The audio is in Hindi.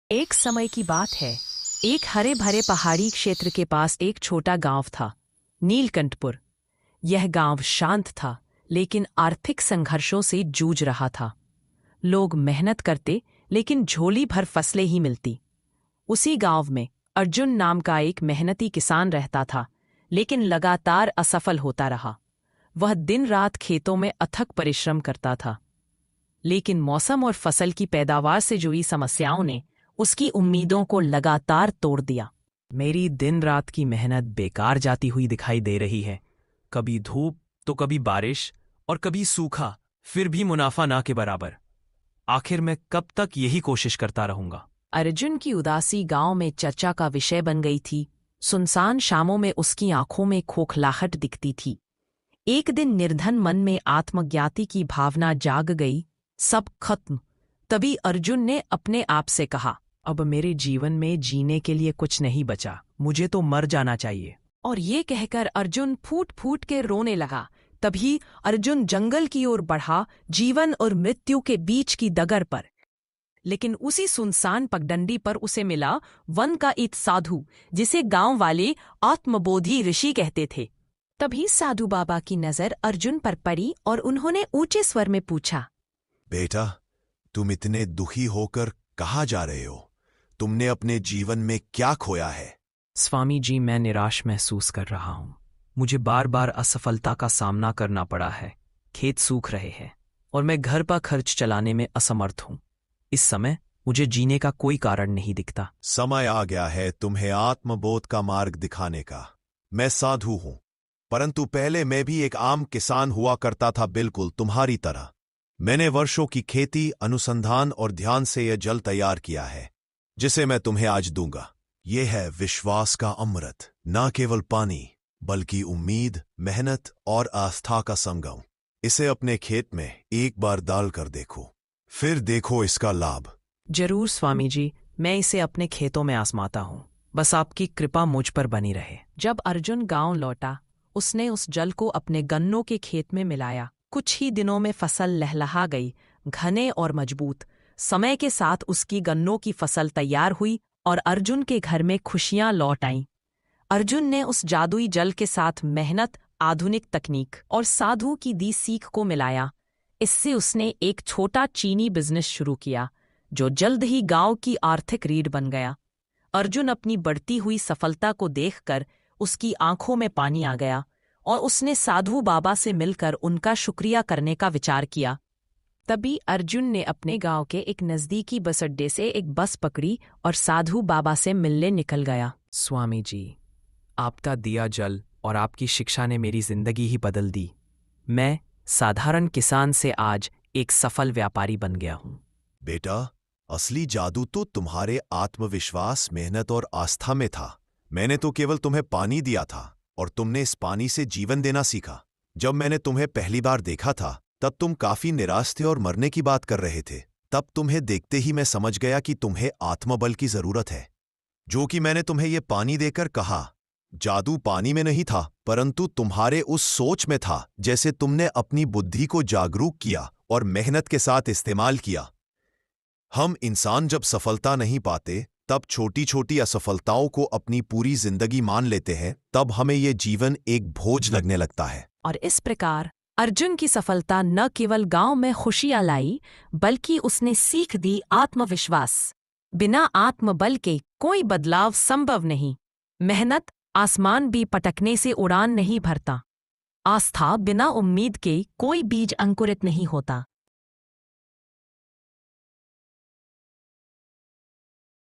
एक समय की बात है। एक हरे भरे पहाड़ी क्षेत्र के पास एक छोटा गांव था, नीलकंठपुर। यह गांव शांत था, लेकिन आर्थिक संघर्षों से जूझ रहा था। लोग मेहनत करते, लेकिन झोली भर फसलें ही मिलती। उसी गांव में अर्जुन नाम का एक मेहनती किसान रहता था, लेकिन लगातार असफल होता रहा। वह दिन रात खेतों में अथक परिश्रम करता था, लेकिन मौसम और फसल की पैदावार से जुड़ी समस्याओं ने उसकी उम्मीदों को लगातार तोड़ दिया। मेरी दिन रात की मेहनत बेकार जाती हुई दिखाई दे रही है। कभी धूप तो कभी बारिश और कभी सूखा, फिर भी मुनाफा ना के बराबर। आखिर मैं कब तक यही कोशिश करता रहूंगा। अर्जुन की उदासी गांव में चर्चा का विषय बन गई थी। सुनसान शामों में उसकी आंखों में खोखलाहट दिखती थी। एक दिन निर्धन मन में आत्मज्ञाति की भावना जाग गई। सब खत्म। तभी अर्जुन ने अपने आप से कहा, अब मेरे जीवन में जीने के लिए कुछ नहीं बचा, मुझे तो मर जाना चाहिए। और ये कहकर अर्जुन फूट फूट के रोने लगा। तभी अर्जुन जंगल की ओर बढ़ा, जीवन और मृत्यु के बीच की डगर पर। लेकिन उसी सुनसान पगडंडी पर उसे मिला वन का एक साधु, जिसे गांव वाले आत्मबोधि ऋषि कहते थे। तभी साधु बाबा की नजर अर्जुन पर पड़ी और उन्होंने ऊंचे स्वर में पूछा, बेटा, तुम इतने दुखी होकर कहाँ जा रहे हो? तुमने अपने जीवन में क्या खोया है? स्वामी जी, मैं निराश महसूस कर रहा हूं। मुझे बार बार असफलता का सामना करना पड़ा है। खेत सूख रहे हैं और मैं घर का खर्च चलाने में असमर्थ हूं। इस समय मुझे जीने का कोई कारण नहीं दिखता। समय आ गया है तुम्हें आत्मबोध का मार्ग दिखाने का। मैं साधु हूं, परंतु पहले मैं भी एक आम किसान हुआ करता था, बिल्कुल तुम्हारी तरह। मैंने वर्षों की खेती, अनुसंधान और ध्यान से यह जल तैयार किया है, जिसे मैं तुम्हें आज दूंगा। यह है विश्वास का अमृत, ना केवल पानी, बल्कि उम्मीद, मेहनत और आस्था का संगम। इसे अपने खेत में एक बार डालकर देखो, फिर देखो इसका लाभ। जरूर स्वामी जी, मैं इसे अपने खेतों में आजमाता हूं। बस आपकी कृपा मुझ पर बनी रहे। जब अर्जुन गांव लौटा, उसने उस जल को अपने गन्नों के खेत में मिलाया। कुछ ही दिनों में फसल लहलहा गई, घने और मजबूत। समय के साथ उसकी गन्नों की फसल तैयार हुई और अर्जुन के घर में खुशियां लौट आईं। अर्जुन ने उस जादुई जल के साथ मेहनत, आधुनिक तकनीक और साधु की दी सीख को मिलाया। इससे उसने एक छोटा चीनी बिजनेस शुरू किया, जो जल्द ही गांव की आर्थिक रीढ़ बन गया। अर्जुन अपनी बढ़ती हुई सफलता को देखकर उसकी आंखों में पानी आ गया और उसने साधु बाबा से मिलकर उनका शुक्रिया करने का विचार किया। तभी अर्जुन ने अपने गांव के एक नज़दीकी बस अड्डे से एक बस पकड़ी और साधु बाबा से मिलने निकल गया। स्वामी जी, आपका दिया जल और आपकी शिक्षा ने मेरी जिंदगी ही बदल दी। मैं साधारण किसान से आज एक सफल व्यापारी बन गया हूं। बेटा, असली जादू तो तुम्हारे आत्मविश्वास, मेहनत और आस्था में था। मैंने तो केवल तुम्हें पानी दिया था और तुमने इस पानी से जीवन देना सीखा। जब मैंने तुम्हें पहली बार देखा था, तब तुम काफी निराश थे और मरने की बात कर रहे थे। तब तुम्हें देखते ही मैं समझ गया कि तुम्हें आत्मबल की जरूरत है, जो कि मैंने तुम्हें यह पानी देकर कहा। जादू पानी में नहीं था, परंतु तुम्हारे उस सोच में था, जैसे तुमने अपनी बुद्धि को जागरूक किया और मेहनत के साथ इस्तेमाल किया। हम इंसान जब सफलता नहीं पाते, तब छोटी छोटी असफलताओं को अपनी पूरी जिंदगी मान लेते हैं। तब हमें यह जीवन एक बोझ लगने लगता है। और इस प्रकार अर्जुन की सफलता न केवल गांव में खुशियां लाई, बल्कि उसने सीख दी आत्मविश्वास। बिना आत्मबल के कोई बदलाव संभव नहीं। मेहनत, आसमान भी पटकने से उड़ान नहीं भरता। आस्था बिना उम्मीद के कोई बीज अंकुरित नहीं होता।